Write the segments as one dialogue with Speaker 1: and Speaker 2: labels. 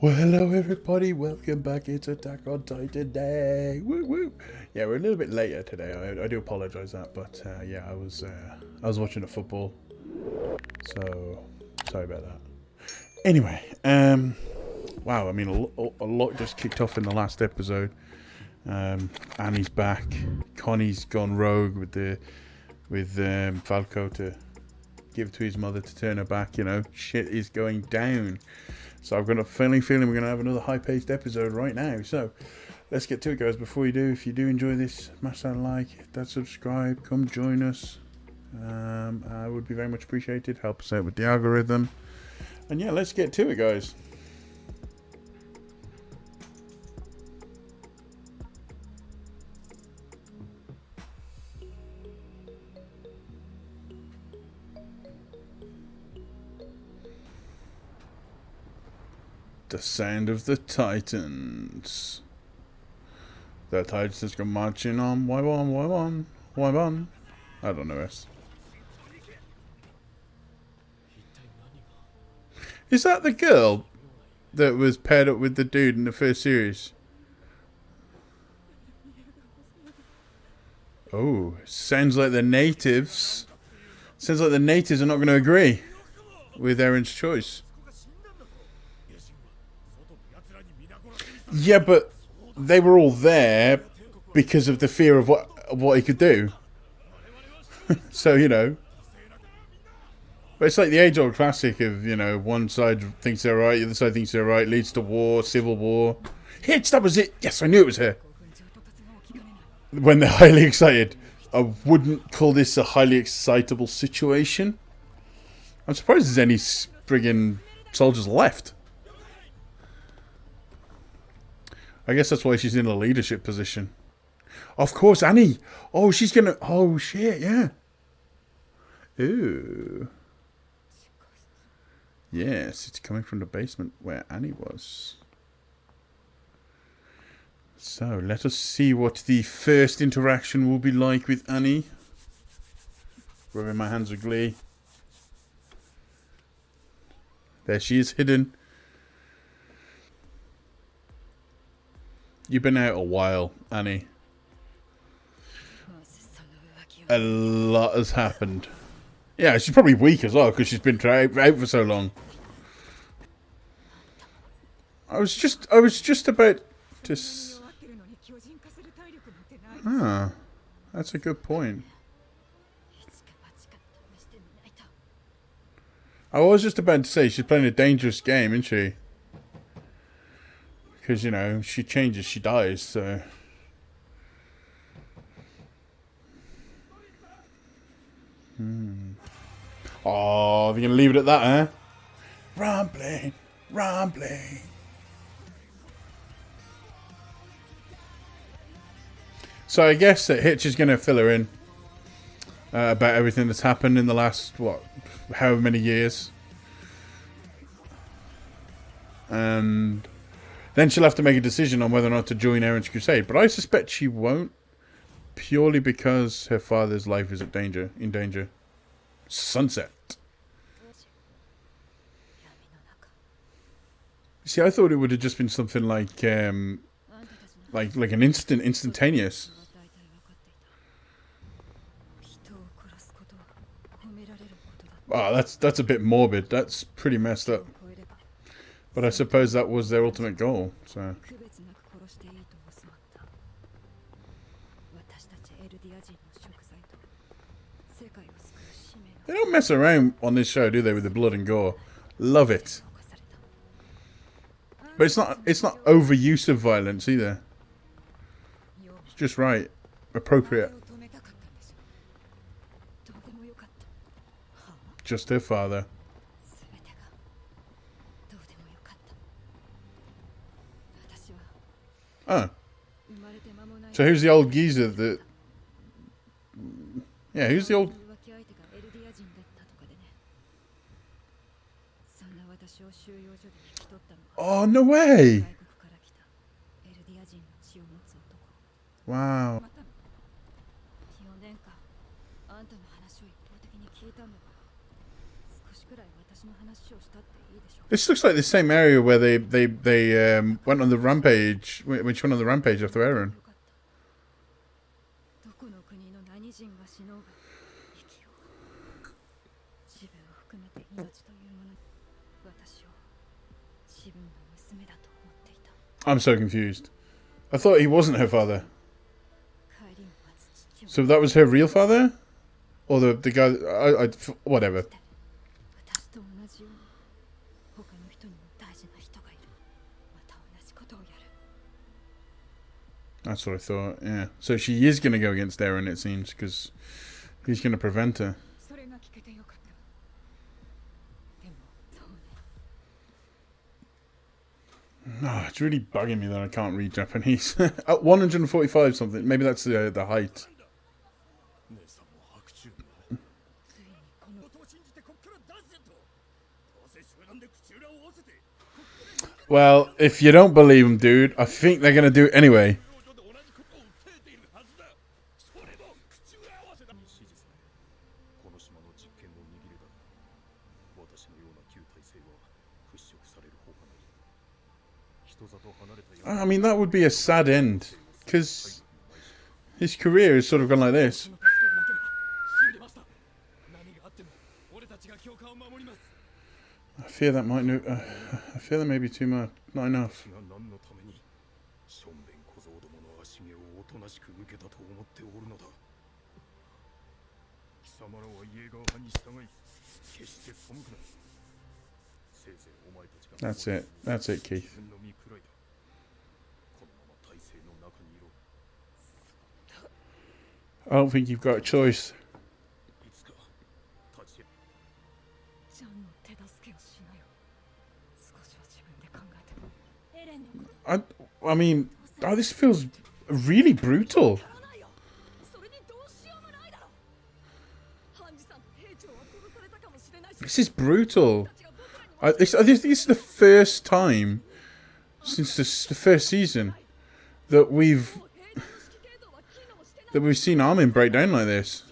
Speaker 1: Well, hello everybody. Welcome back. It's Attack on Titan Day. Woo woo. Yeah, we're a little bit later today. I do apologise that, but yeah, I was watching the football, so sorry about that. Anyway, wow. I mean, a lot just kicked off in the last episode. Annie's back. Connie's gone rogue with Falco to give to his mother to turn her back. You know, shit is going down. So I've got a feeling we're going to have another high-paced episode right now. So let's get to it, guys. Before we do, if you do enjoy this, smash that like, hit that subscribe, come join us. I would be very much appreciated. Help us out with the algorithm. And yeah, let's get to it, guys. The sound of the Titans. The Titans go marching on. Why on? Why on? Why on? I don't know this. Is that the girl that was paired up with the dude in the first series? Oh, sounds like the natives. Sounds like the natives are not going to agree with Aaron's choice. Yeah, but they were all there because of the fear of what he could do. So, you know. But it's like the age-old classic of, you know, one side thinks they're right, the other side thinks they're right, leads to war, civil war. Hitch, that was it! Yes, I knew it was her. When they're highly excited. I wouldn't call this a highly excitable situation. I'm surprised there's any friggin' soldiers left. I guess that's why she's in a leadership position. Of course, Annie. Oh, she's gonna... Oh, shit, yeah. Ooh. Yes, it's coming from the basement where Annie was. So, let us see what the first interaction will be like with Annie. Rubbing my hands with glee. There she is, hidden. You've been out a while, Annie. A lot has happened. Yeah, she's probably weak as well because she's been out for so long. I was just about to. Ah, that's a good point. I was just about to say she's playing a dangerous game, isn't she? Because, you know, she changes, she dies, so... Oh, we're going to leave it at that, huh? Rambling, rambling. So I guess that Hitch is going to fill her in about everything that's happened in the last, what, however many years. And... then she'll have to make a decision on whether or not to join Aaron's crusade. But I suspect she won't. Purely because her father's life is in danger. Sunset. See, I thought it would have just been something like an instantaneous. Oh, that's a bit morbid. That's pretty messed up. But I suppose that was their ultimate goal, so... They don't mess around on this show, do they, with the blood and gore? Love it. But it's not overuse of violence either. It's just right. Appropriate. Just her father. Oh. So who's the old geezer that... Yeah, who's the old... Oh, no way! Wow. This looks like the same area where they went on the rampage when she went on the rampage after Aaron. I'm so confused. I thought he wasn't her father. So that was her real father? Or the guy... whatever. That's what I thought, yeah. So she is going to go against Aaron, it seems, because he's going to prevent her. Oh, it's really bugging me that I can't read Japanese. At 145 something. Maybe that's the height. Well, if you don't believe him, dude, I think they're going to do it anyway. I mean, that would be a sad end, because his career has sort of gone like this. I fear that might I fear that may be too much, not enough. That's it. That's it, Keith. I don't think you've got a choice. I mean, oh, this feels really brutal. This is brutal. This is the first time since the first season that we've seen Armin break down like this.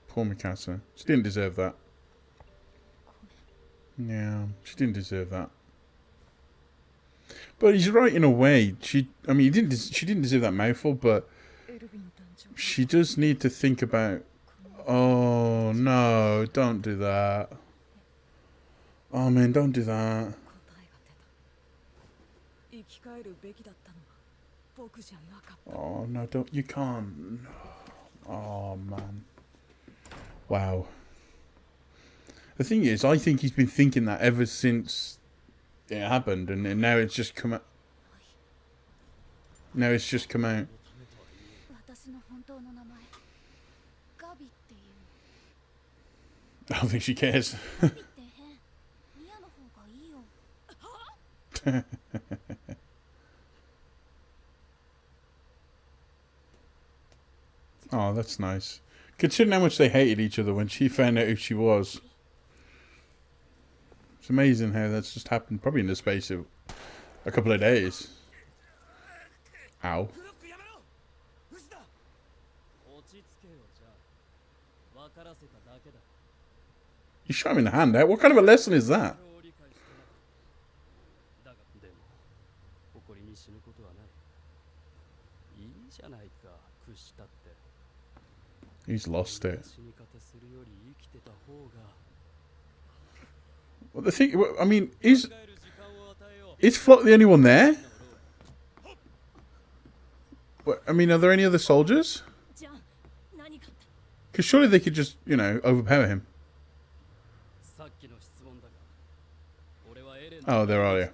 Speaker 1: Poor Mikasa. She didn't deserve that. Yeah, she didn't deserve that. But he's right in a way. She didn't deserve that mouthful, but she does need to think about. Oh no! Don't do that. Oh man, don't do that. Oh no! Don't, you can't. Oh man. Wow. The thing is, I think he's been thinking that ever since it happened, and now it's just come out. Now it's just come out. I don't think she cares. Oh, that's nice. Considering how much they hated each other when she found out who she was. It's amazing how that's just happened probably in the space of a couple of days. Ow. You shot him in the hand out. What kind of a lesson is that? He's lost it. Well, the thing, I mean, is Flock the only one there? What, I mean, are there any other soldiers? Because surely they could just, you know, overpower him. Oh, there are you.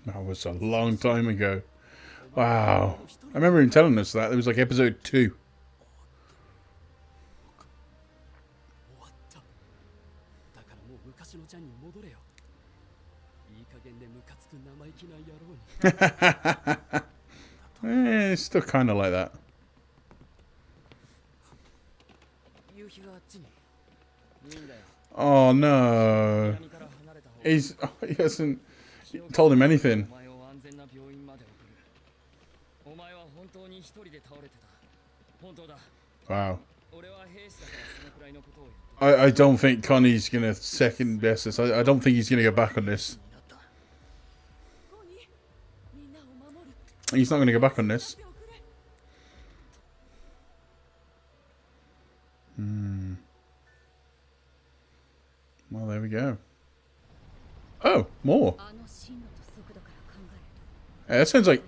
Speaker 1: That was a long time ago. Wow. I remember him telling us that. It was like episode 2. It's still kind of like that. Oh no. He hasn't told him anything. Wow. I don't think Connie's gonna second best this. I don't think he's gonna go back on this. He's not gonna go back on this. Well, there we go. Oh, more. That sounds like...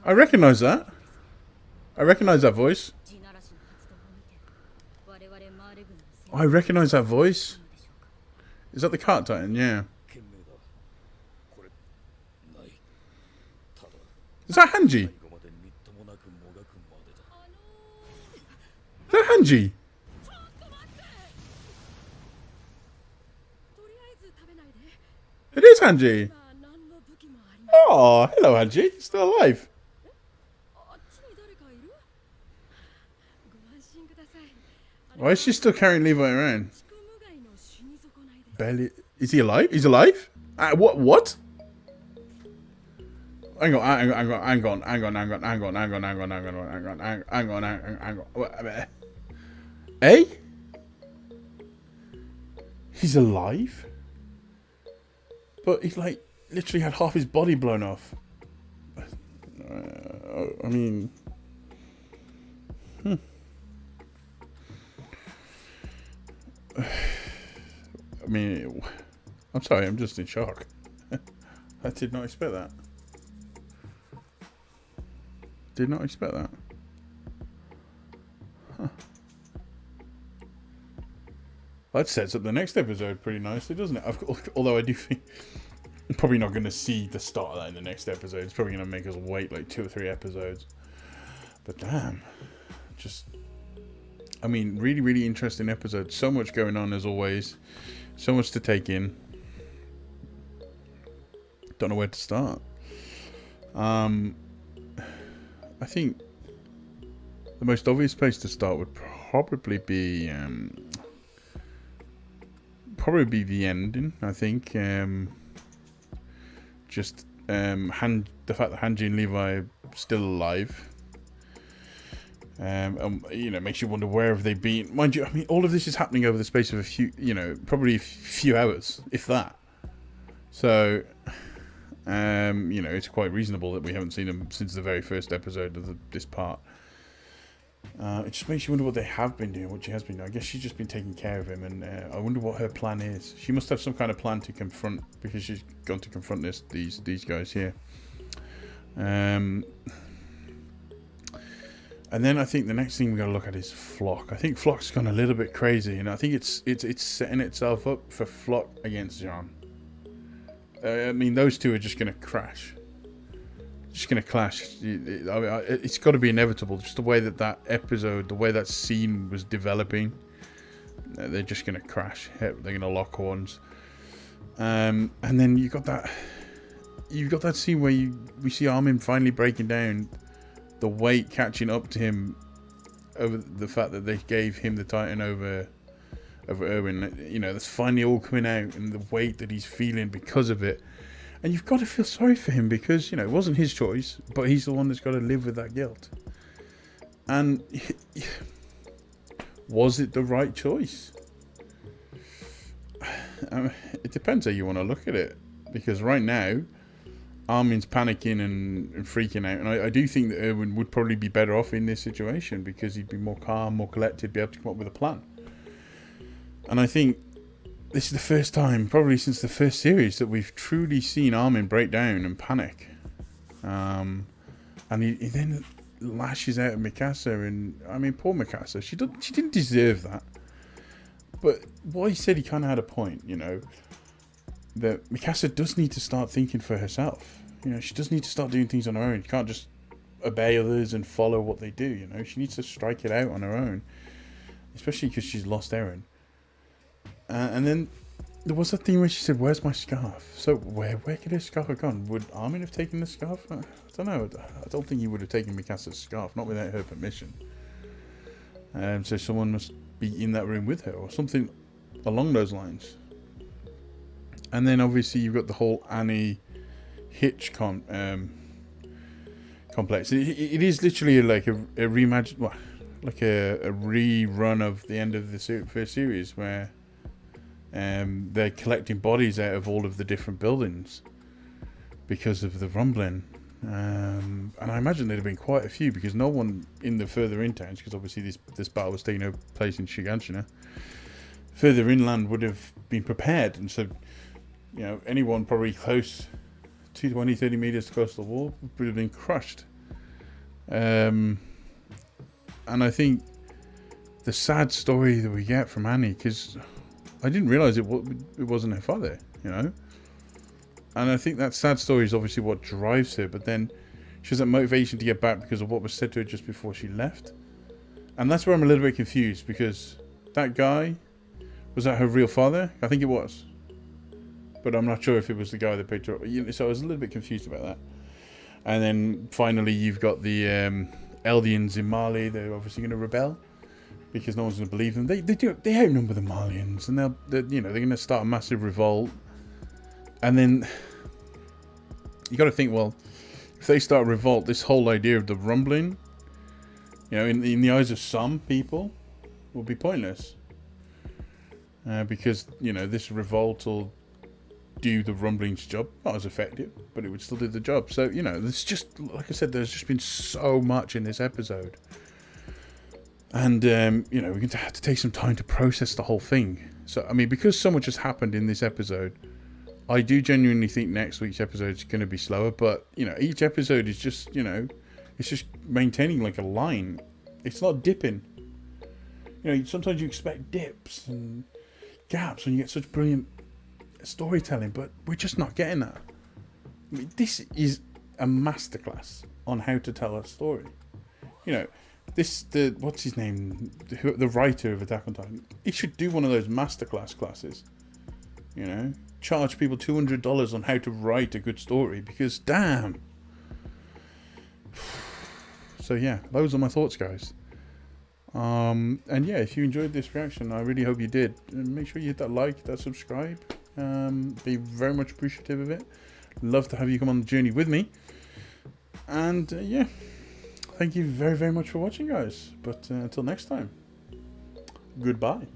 Speaker 1: I recognize that. I recognize that voice. Oh, I recognize that voice. Is that the Cart Titan? Yeah. Is that Hanji? Is that Hanji? It is Hanji. Oh, hello Hanji. Still alive. Why is she still carrying Levi around? Barely. Is he alive? He's alive? What? Hang on. Eh? He's alive? But he's like literally had half his body blown off. I mean, I'm sorry, I'm just in shock. I did not expect that. Did not expect that. Huh. That sets up the next episode pretty nicely, doesn't it? Although I do think I'm probably not going to see the start of that in the next episode. It's probably going to make us wait like 2 or 3 episodes. But damn. I mean, really, really interesting episode. So much going on as always. So much to take in. Don't know where to start. I think the most obvious place to start would probably be the ending. I think the fact that Hanji and Levi are still alive. Makes you wonder where have they been. Mind you, I mean, all of this is happening over the space of a few, probably a few hours, if that. So, it's quite reasonable that we haven't seen them since the very first episode of this part. It just makes you wonder what they have been doing, what she has been doing. I guess she's just been taking care of him, and I wonder what her plan is. She must have some kind of plan to confront, because she's gone to confront these guys here. And then I think the next thing we got to look at is Flock. I think Flock's gone a little bit crazy, and I think it's setting itself up for Flock against Jean. I mean, those two are just going to crash. Just going to clash. It's got to be inevitable. Just the way that episode, the way that scene was developing, they're just going to crash. They're going to lock horns. And then you've got that scene where we see Armin finally breaking down. The weight catching up to him over the fact that they gave him the Titan over Erwin. That's finally all coming out, and the weight that he's feeling because of it. And you've got to feel sorry for him because, it wasn't his choice, but he's the one that's got to live with that guilt. And was it the right choice? It depends how you want to look at it. Because right now, Armin's panicking and freaking out. And I do think that Erwin would probably be better off in this situation because he'd be more calm, more collected, be able to come up with a plan. And I think this is the first time, probably since the first series, that we've truly seen Armin break down and panic. And he then lashes out at Mikasa. And, I mean, poor Mikasa. She didn't deserve that. But what he said, he kind of had a point, that Mikasa does need to start thinking for herself. She does need to start doing things on her own. You can't just obey others and follow what they do, She needs to strike it out on her own. Especially because she's lost Eren. And then there was that thing where she said, "Where's my scarf?" So where could her scarf have gone? Would Armin have taken the scarf? I don't know. I don't think he would have taken Mikasa's scarf, not without her permission. So someone must be in that room with her, or something along those lines. And then obviously you've got the whole Annie Hitch complex. It is literally like a reimagine, well, like a rerun of the end of the first series, where they're collecting bodies out of all of the different buildings because of the rumbling. And I imagine there'd have been quite a few, because no one in the further in towns, because obviously this battle was taking place in Shiganshina, further inland would have been prepared. And so, anyone probably close to 20-30 meters to coastal wall would have been crushed. And I think the sad story that we get from Annie, because I didn't realize it wasn't her father, and I think that sad story is obviously what drives her. But then she has that motivation to get back because of what was said to her just before she left. And that's where I'm a little bit confused, because that guy, was that her real father? I think it was, but I'm not sure if it was the guy that picked her up. So I was a little bit confused about that. And then finally you've got the Eldians in Mali. They're obviously going to rebel because no one's going to believe them. They outnumber the Malians, and they're going to start a massive revolt. And then you got to think, well, if they start a revolt, this whole idea of the rumbling, in the eyes of some people, will be pointless. Because this revolt will do the rumbling's job, not as effective, but it would still do the job. So there's just, like I said, there's just been so much in this episode, and we're going to have to take some time to process the whole thing. So I mean, because so much has happened in this episode, I do genuinely think next week's episode is going to be slower. But each episode is just it's just maintaining like a line. It's not dipping. Sometimes you expect dips and gaps when you get such brilliant storytelling, but we're just not getting that. I mean, this is a masterclass on how to tell a story. What's his name? The writer of Attack on Titan. He should do one of those masterclass classes. Charge people $200 on how to write a good story, because damn. So yeah, those are my thoughts, guys. And yeah, if you enjoyed this reaction, I really hope you did. Make sure you hit that like, that subscribe. Be very much appreciative of it. Love to have you come on the journey with me. And yeah, thank you very, very much for watching, guys. But until next time, goodbye.